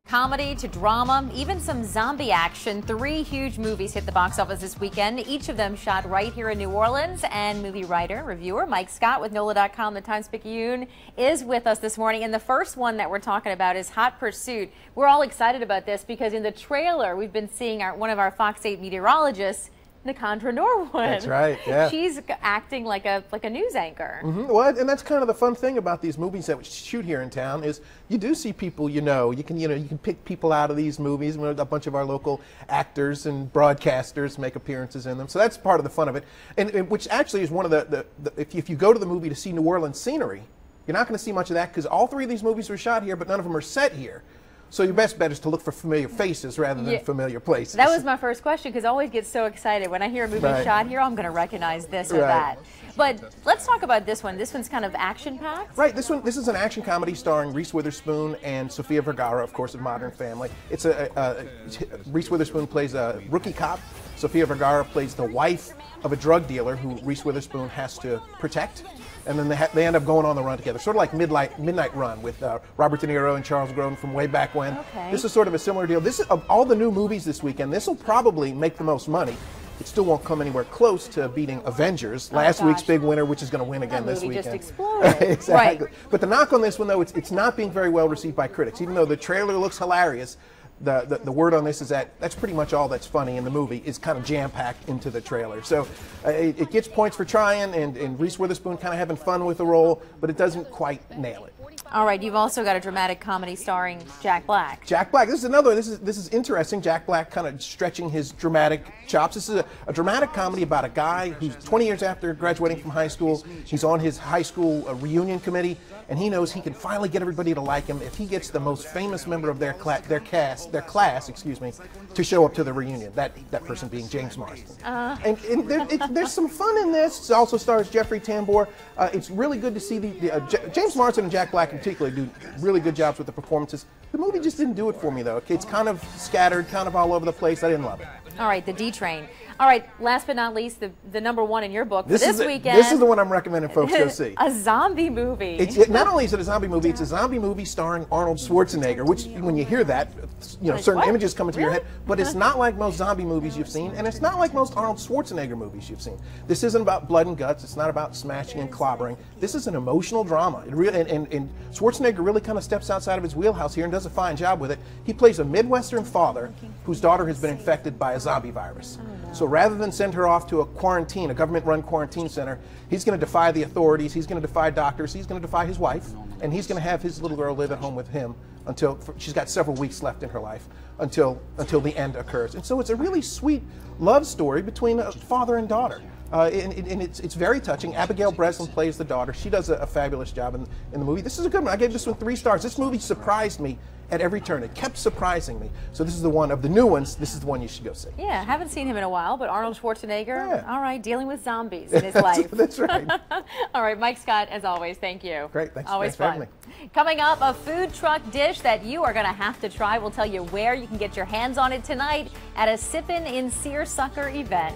Comedy to drama, even some zombie action. 3 huge movies hit the box office this weekend, each of them shot right here in New Orleans. And movie writer, reviewer Mike Scott with NOLA.com, the Times-Picayune, is with us this morning. And the first one that we're talking about is Hot Pursuit. We're all excited about this because in the trailer, we've been seeing one of our Fox 8 meteorologists, Nikandra Norwood. That's right, yeah. She's acting like a news anchor. Well, and that's kind of the fun thing about these movies that we shoot here in town is you do see people you can pick people out of these movies. A bunch of our local actors and broadcasters make appearances in them. So that's part of the fun of it. And which actually is one of the if you go to the movie to see New Orleans scenery, you're not going to see much of that because all 3 of these movies were shot here, but none of them are set here. So your best bet is to look for familiar faces rather than familiar places. That was my first question because I always get so excited when I hear a movie shot here. I'm going to recognize this or that. But let's talk about this one. This one's kind of action-packed. Right. This is an action comedy starring Reese Witherspoon and Sofia Vergara, of course, of Modern Family. It's Reese Witherspoon plays a rookie cop. Sofia Vergara plays the wife of a drug dealer who Reese Witherspoon has to protect. And then they end up going on the run together, sort of like Midnight Run with Robert De Niro and Charles Grodin from way back when. Okay. This is sort of a similar deal. This is, of all the new movies this weekend, this will probably make the most money. It still won't come anywhere close to beating Avengers, last week's big winner, which is going to win again this weekend. That movie just exploded. Exactly. Right. But the knock on this one, though, it's not being very well received by critics. Even though the trailer looks hilarious, the word on this is that that's pretty much all that's funny in the movie is kind of jam-packed into the trailer. So it gets points for trying, and Reese Witherspoon kind of having fun with the role, but it doesn't quite nail it. All right, you've also got a dramatic comedy starring Jack Black. Jack Black. This is another one. This is interesting. Jack Black kind of stretching his dramatic chops. This is a dramatic comedy about a guy who's 20 years after graduating from high school. He's on his high school reunion committee, and he knows he can finally get everybody to like him if he gets the most famous member of their class, to show up to the reunion. That person being James Marsden. And there's some fun in this. It also stars Jeffrey Tambor. It's really good to see James Marsden and Jack Black in particular do really good jobs with the performances. The movie just didn't do it for me, though. It's kind of scattered, kind of all over the place. I didn't love it. All right, the D Train. All right, last but not least, the #1 in your book for this weekend. This is the one I'm recommending folks go see. A zombie movie. Not only is it a zombie movie, it's a zombie movie starring Arnold Schwarzenegger, which when you hear that, certain images come into your head, but it's not like most zombie movies you've seen, and it's not like most Arnold Schwarzenegger movies you've seen. This isn't about blood and guts. It's not about smashing and clobbering. This is an emotional drama. And Schwarzenegger really kind of steps outside of his wheelhouse here and does a fine job with it. He plays a Midwestern father whose daughter has been infected by a zombie virus. So rather than send her off to a government-run quarantine center, he's going to defy the authorities, he's going to defy doctors, he's going to defy his wife, and he's going to have his little girl live at home with him until she's got several weeks left in her life, until the end occurs. And so it's a really sweet love story between a father and daughter. And it's very touching. Abigail Breslin plays the daughter. She does a fabulous job in the movie. This is a good one. I gave this one 3 stars. This movie surprised me at every turn. It kept surprising me. So this is the one of the new ones. This is the one you should go see. Yeah, I haven't seen him in a while, but Arnold Schwarzenegger, all right, dealing with zombies in his life. That's right. All right, Mike Scott, as always, thank you. Great, thanks. Always thanks fun. for having me. Coming up, a food truck dish that you are going to have to try. We'll tell you where you can get your hands on it tonight at a Sippin' in Searsucker event.